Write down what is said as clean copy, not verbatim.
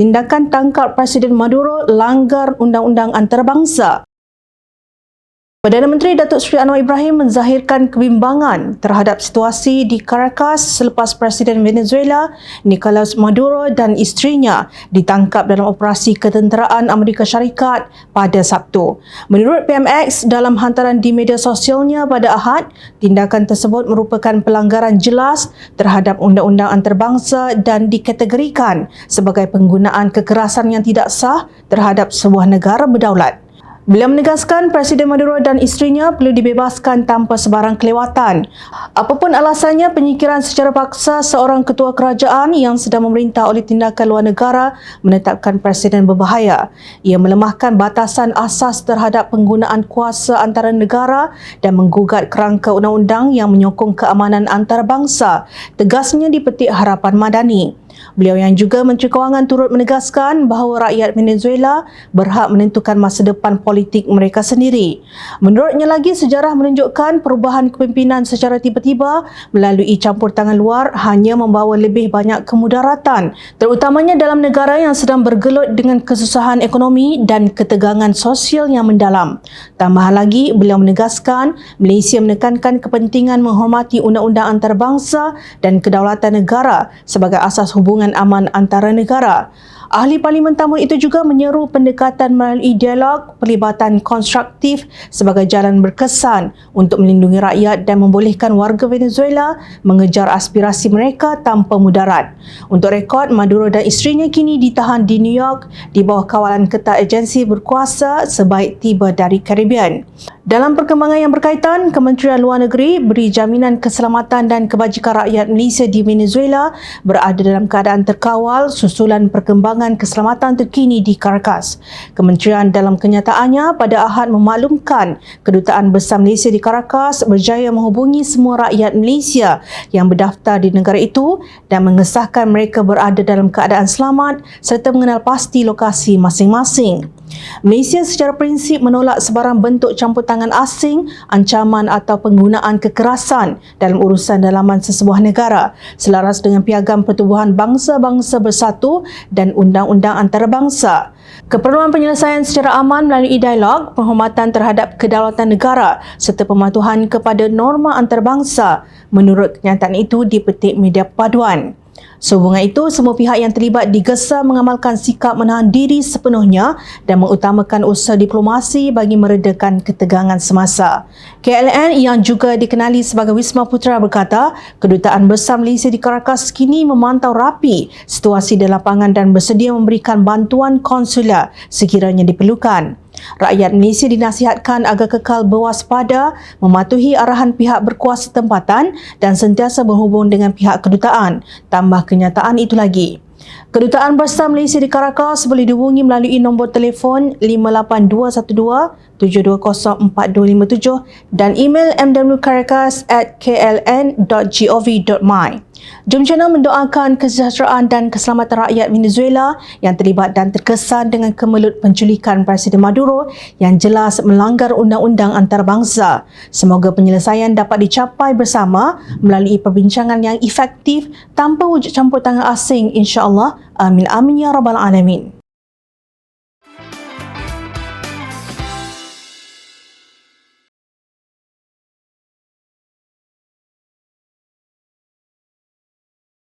tindakan tangkap Presiden Maduro langgar undang-undang antarabangsa. Perdana Menteri Datuk Seri Anwar Ibrahim menzahirkan kebimbangan terhadap situasi di Caracas selepas Presiden Venezuela Nicolas Maduro dan isterinya ditangkap dalam operasi ketenteraan Amerika Syarikat pada Sabtu. Menurut PMX, dalam hantaran di media sosialnya pada Ahad, tindakan tersebut merupakan pelanggaran jelas terhadap undang-undang antarabangsa dan dikategorikan sebagai penggunaan kekerasan yang tidak sah terhadap sebuah negara berdaulat. Beliau menegaskan Presiden Maduro dan isterinya perlu dibebaskan tanpa sebarang kelewatan. Apapun alasannya, penyingkiran secara paksa seorang ketua kerajaan yang sedang memerintah oleh tindakan luar negara menetapkan Presiden berbahaya. Ia melemahkan batasan asas terhadap penggunaan kuasa antara negara dan menggugat kerangka undang-undang yang menyokong keamanan antarabangsa, tegasnya di Petik Harapan Madani. Beliau yang juga Menteri Kewangan turut menegaskan bahawa rakyat Venezuela berhak menentukan masa depan politik mereka sendiri. Menurutnya lagi, sejarah menunjukkan perubahan kepimpinan secara tiba-tiba melalui campur tangan luar hanya membawa lebih banyak kemudaratan, terutamanya dalam negara yang sedang bergelut dengan kesusahan ekonomi dan ketegangan sosial yang mendalam. Tambah lagi, beliau menegaskan Malaysia menekankan kepentingan menghormati undang-undang antarabangsa dan kedaulatan negara sebagai asas hubungan aman antara negara. Ahli Parlimen Tamun itu juga menyeru pendekatan melalui dialog pelibatan konstruktif sebagai jalan berkesan untuk melindungi rakyat dan membolehkan warga Venezuela mengejar aspirasi mereka tanpa mudarat. Untuk rekod, Maduro dan isterinya kini ditahan di New York di bawah kawalan ketat agensi berkuasa sebaik tiba dari Caribbean. Dalam perkembangan yang berkaitan, Kementerian Luar Negeri beri jaminan keselamatan dan kebajikan rakyat Malaysia di Venezuela berada dalam keadaan terkawal susulan perkembangan keselamatan terkini di Caracas. Kementerian dalam kenyataannya pada Ahad memaklumkan Kedutaan Besar Malaysia di Caracas berjaya menghubungi semua rakyat Malaysia yang berdaftar di negara itu dan mengesahkan mereka berada dalam keadaan selamat serta mengenal pasti lokasi masing-masing. Malaysia secara prinsip menolak sebarang bentuk campur tangan asing, ancaman atau penggunaan kekerasan dalam urusan dalaman sesebuah negara, selaras dengan Piagam Pertubuhan Bangsa-Bangsa Bersatu dan Undang-Undang Antarabangsa. Keperluan penyelesaian secara aman melalui dialog, penghormatan terhadap kedaulatan negara serta pematuhan kepada norma antarabangsa, menurut kenyataan itu dipetik media paduan. Sehubungan itu, semua pihak yang terlibat digesa mengamalkan sikap menahan diri sepenuhnya dan mengutamakan usaha diplomasi bagi meredakan ketegangan semasa. KLN yang juga dikenali sebagai Wisma Putra berkata, Kedutaan Besar Malaysia di Caracas kini memantau rapi situasi di lapangan dan bersedia memberikan bantuan konsular sekiranya diperlukan. Rakyat Malaysia dinasihatkan agar kekal berwaspada, mematuhi arahan pihak berkuasa tempatan dan sentiasa berhubung dengan pihak kedutaan. Tambah kenyataan itu lagi, Kedutaan Besar Malaysia di Caracas boleh dihubungi melalui nombor telefon 58212-720-4257 dan email mwcaracas@kln.gov.my. Jom channel mendoakan kesejahteraan dan keselamatan rakyat Venezuela yang terlibat dan terkesan dengan kemelut penculikan Presiden Maduro yang jelas melanggar undang-undang antarabangsa. Semoga penyelesaian dapat dicapai bersama melalui perbincangan yang efektif tanpa wujud campur tangan asing, insya-Allah. Amin amin ya rabbal alamin.